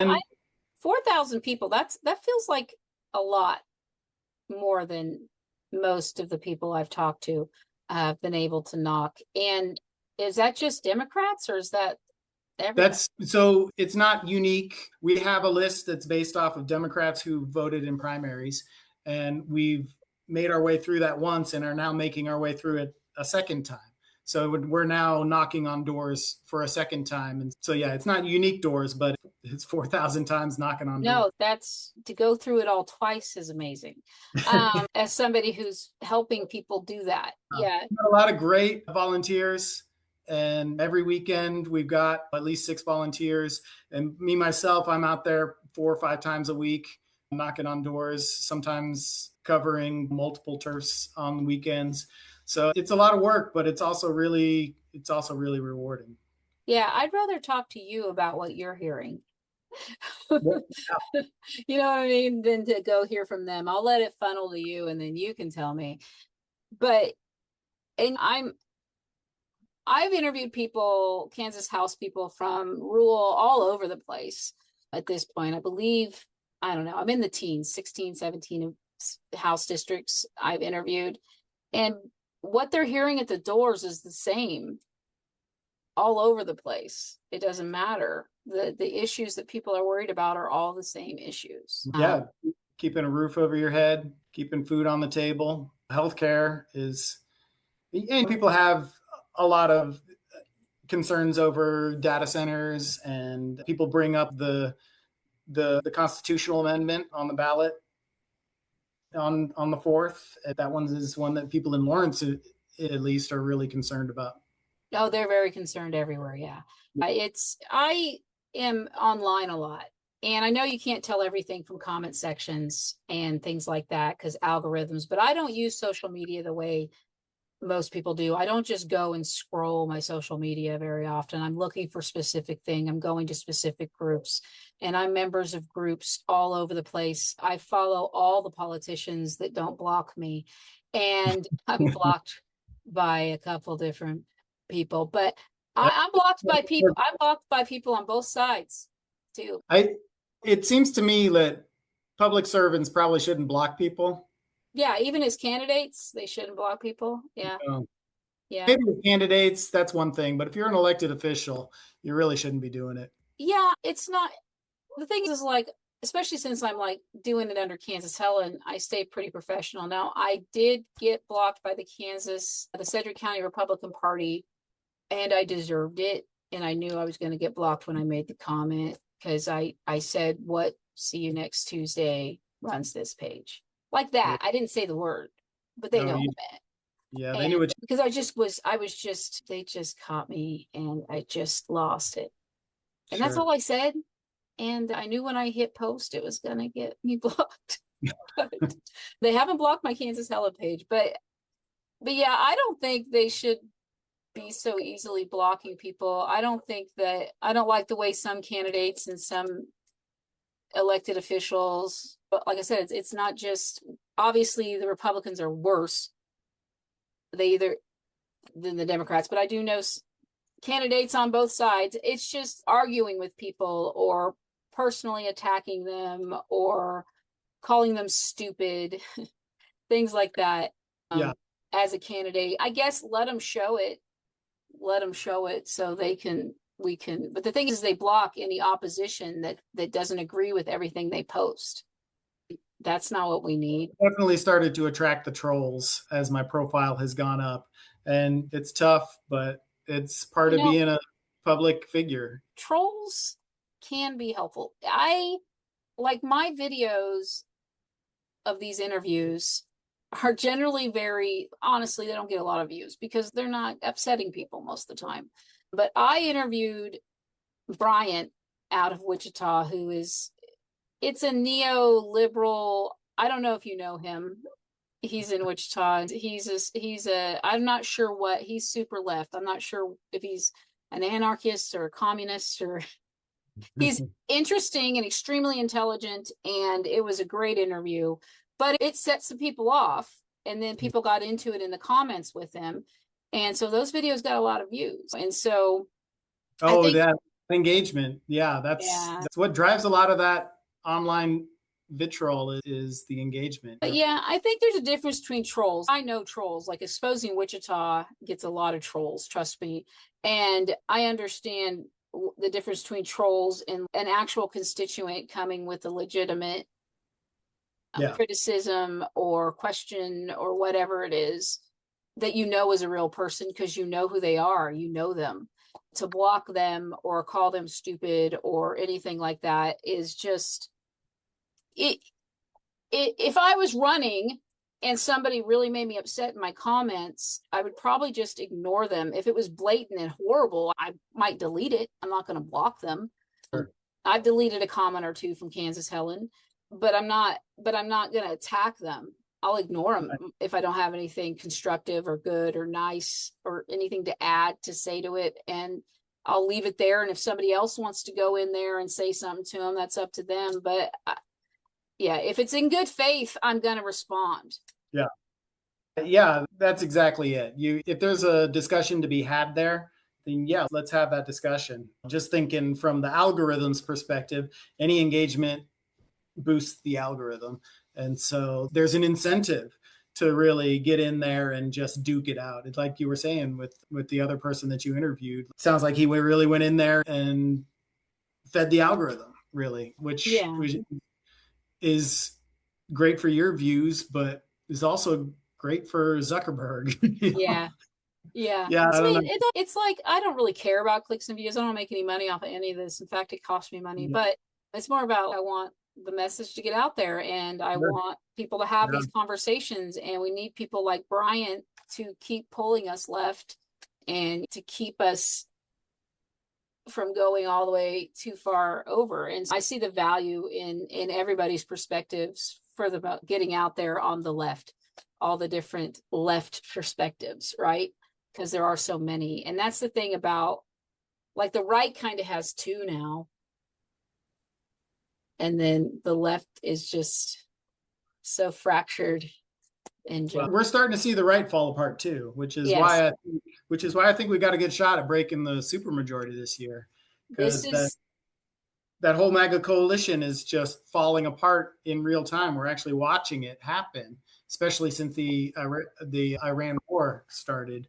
I And 4,000 people, that feels like a lot more than most of the people I've talked to have been able to knock. And is that just Democrats or is that everybody? so it's not unique. We have a list that's based off of Democrats who voted in primaries, and we've made our way through that once and are now making our way through it a second time. So we're now knocking on doors for a second time. And so, yeah, it's not unique doors, but it's 4,000 times knocking on doors. No, that's to go through it all twice is amazing. As somebody who's helping people do that. Yeah. We've got a lot of great volunteers, and every weekend we've got at least 6 volunteers. And me myself, I'm out there 4 or 5 times a week, knocking on doors, sometimes covering multiple turfs on the weekends. So it's a lot of work, but it's also really rewarding. Yeah, I'd rather talk to you about what you're hearing. Yeah. You know what I mean? Than to go hear from them. I'll let it funnel to you and then you can tell me. But and I've interviewed people, Kansas House people from rural all over the place at this point. I believe, I don't know, I'm in the teens, 16, 17 House districts I've interviewed. And what they're hearing at the doors is the same all over the place. It doesn't matter. The issues that people are worried about are all the same issues. Yeah, keeping a roof over your head, keeping food on the table. Healthcare is, and people have a lot of concerns over data centers, and people bring up the constitutional amendment on the ballot on the 4th. That one is one that people in Lawrence at least are really concerned about. Oh, they're very concerned everywhere. Yeah. I am online a lot. And I know you can't tell everything from comment sections and things like that because algorithms, but I don't use social media the way most people do. I don't just go and scroll my social media very often. I'm looking for specific thing. I'm going to specific groups and I'm members of groups all over the place. I follow all the politicians that don't block me and I'm blocked by a couple different people, but I'm blocked by people. I'm blocked by people on both sides too. I it seems to me that public servants probably shouldn't block people. Yeah, even as candidates, they shouldn't block people. Yeah, Um, yeah. Maybe with candidates, that's one thing, but if you're an elected official, you really shouldn't be doing it. Yeah, it's not the thing is like, especially since I'm like doing it under Kansas Helen, I stay pretty professional. Now, I did get blocked by the Sedgwick County Republican Party, and I deserved it. And I knew I was going to get blocked when I made the comment because I said, what, see you next Tuesday runs this page. Like Yeah. that. I didn't say the word, but they No, know you, that. yeah, they knew And what because they just caught me and I just lost it. And that's sure. all I said. And I knew when I hit post, it was going to get me blocked. But they haven't blocked my Kansas Hella page. But yeah, I don't think they should be so easily blocking people. I don't like the way some candidates and some elected officials, but like I said, it's not just obviously the Republicans are worse. They either than the Democrats, but I do know candidates on both sides. It's just arguing with people or personally attacking them or calling them stupid, things like that. Yeah, As a candidate, I guess let them show it. Let them show it so they can we can. But the thing is, they block any opposition that doesn't agree with everything they post. That's not what we need. definitely started to attract the trolls as my profile has gone up, and it's tough, but it's part You of know, being a public figure. trolls can be helpful. I like my videos of these interviews are generally very honestly, they don't get a lot of views because they're not upsetting people most of the time. But I interviewed Bryant out of Wichita, who is it's a neoliberal. I don't know if you know him. He's in Wichita. I'm not sure what he's super left. I'm not sure if he's an anarchist or a communist or he's interesting and extremely intelligent, and it was a great interview, but it set some people off, and then people got into it in the comments with him, and so those videos got a lot of views. And so I Oh, think that Engagement. Yeah, Yeah. that's what drives a lot of that online vitriol is the engagement. But yeah, I think there's a difference between trolls. I know trolls, like Exposing Wichita gets a lot of trolls, trust me. And I understand the difference between trolls and an actual constituent coming with a legitimate Yeah. criticism or question or whatever it is that you know is a real person because you know who they are, you know them. To block them or call them stupid or anything like that is just it. If I was running and somebody really made me upset in my comments, I would probably just ignore them. If it was blatant and horrible, I might delete it. I'm not going to block them. Sure. I've deleted a comment or two from Kansas Helen, but I'm not going to attack them. I'll ignore them if I don't have anything constructive or good or nice or anything to add to say to it, and I'll leave it there. And if somebody else wants to go in there and say something to them, that's up to them. But yeah, if it's in good faith, I'm going to respond. Yeah. Yeah, that's exactly it. If there's a discussion to be had there, then yeah, let's have that discussion. Just thinking from the algorithm's perspective, any engagement boosts the algorithm. And so there's an incentive to really get in there and just duke it out. It's like you were saying with the other person that you interviewed. Sounds like he really went in there and fed the algorithm, really, Yeah. which is great for your views, but is also great for Zuckerberg. Yeah. Yeah. Yeah, I I don't know. mean, it's like I don't really care about clicks and views. I don't make any money off of any of this. In fact, it costs me money, Yeah, but it's more about I want the message to get out there and I sure. want people to have Yeah, these conversations. And we need people like Brian to keep pulling us left and to keep us from going all the way too far over. And I see the value in everybody's perspectives for the getting out there on the left, all the different left perspectives, right? Because there are so many. And that's the thing about like the right kind of has two now. And then the left is just so fractured in well, general. we're starting to see the right fall apart too, Yes. which is why I think we got a good shot at breaking the supermajority this year, This because is that whole MAGA coalition is just falling apart in real time. We're actually watching it happen, especially since the Iran war started.